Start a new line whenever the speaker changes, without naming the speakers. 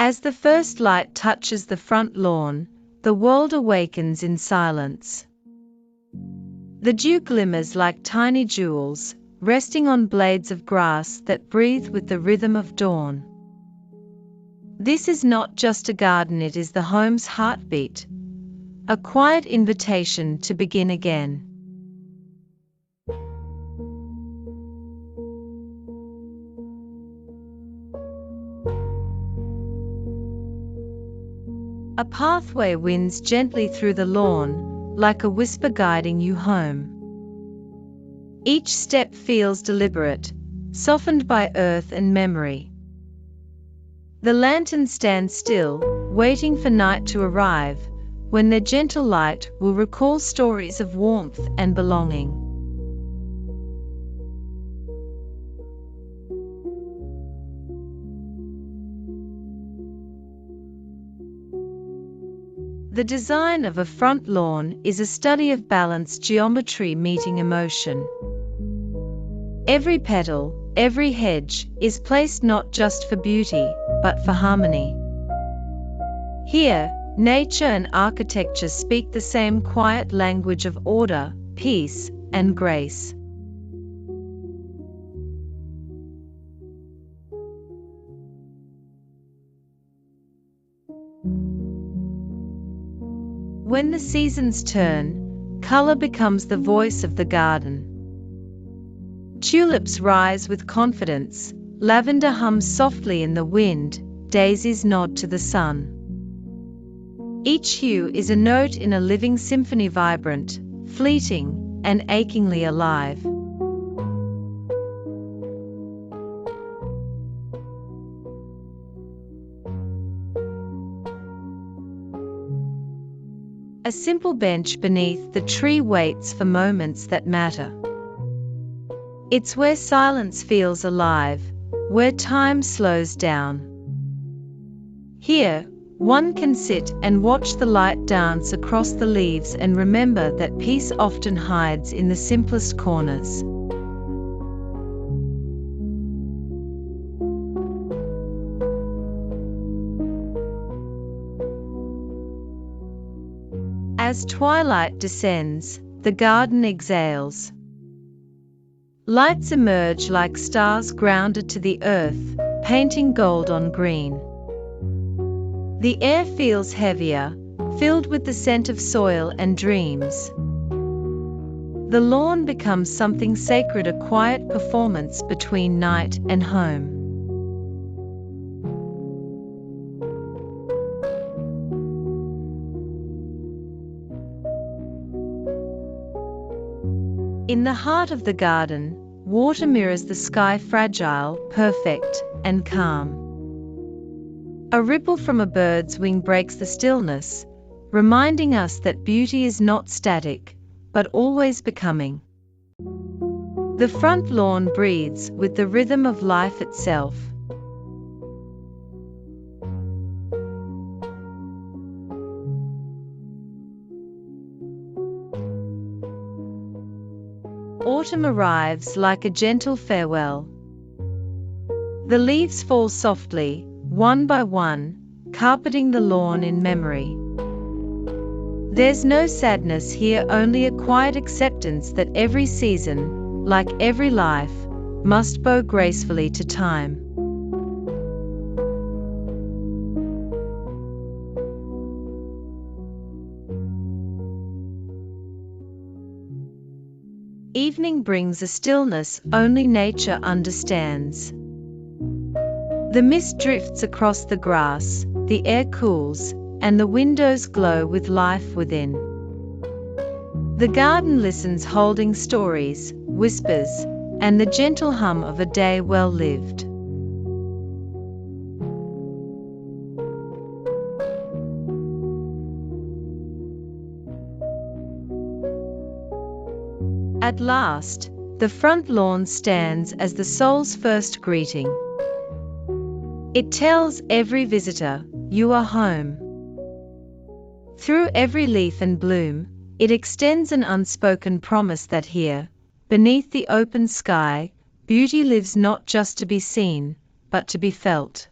As the first light touches the front lawn, the world awakens in silence. The dew glimmers like tiny jewels, resting on blades of grass that breathe with the rhythm of dawn. This is not just a garden, it is the home's heartbeat, a quiet invitation to begin again. A pathway winds gently through the lawn, like a whisper guiding you home. Each step feels deliberate, softened by earth and memory. The lanterns stand still, waiting for night to arrive, when their gentle light will recall stories of warmth and belonging. The design of a front lawn is a study of balanced geometry meeting emotion. Every petal, every hedge, is placed not just for beauty, but for harmony. Here, nature and architecture speak the same quiet language of order, peace, and grace. When the seasons turn, color becomes the voice of the garden. Tulips rise with confidence, lavender hums softly in the wind, daisies nod to the sun. Each hue is a note in a living symphony, vibrant, fleeting, and achingly alive. A simple bench beneath the tree waits for moments that matter. It's where silence feels alive, where time slows down. Here, one can sit and watch the light dance across the leaves and remember that peace often hides in the simplest corners. As twilight descends, the garden exhales. Lights emerge like stars grounded to the earth, painting gold on green. The air feels heavier, filled with the scent of soil and dreams. The lawn becomes something sacred, a quiet performance between night and home. In the heart of the garden, water mirrors the sky, fragile, perfect, and calm. A ripple from a bird's wing breaks the stillness, reminding us that beauty is not static, but always becoming. The front lawn breathes with the rhythm of life itself. Autumn arrives like a gentle farewell. The leaves fall softly, one by one, carpeting the lawn in memory. There's no sadness here, only a quiet acceptance that every season, like every life, must bow gracefully to time. Evening brings a stillness only nature understands. The mist drifts across the grass, the air cools, and the windows glow with life within. The garden listens, holding stories, whispers, and the gentle hum of a day well lived. At last, the front lawn stands as the soul's first greeting. It tells every visitor, you are home. Through every leaf and bloom, it extends an unspoken promise that here, beneath the open sky, beauty lives not just to be seen, but to be felt.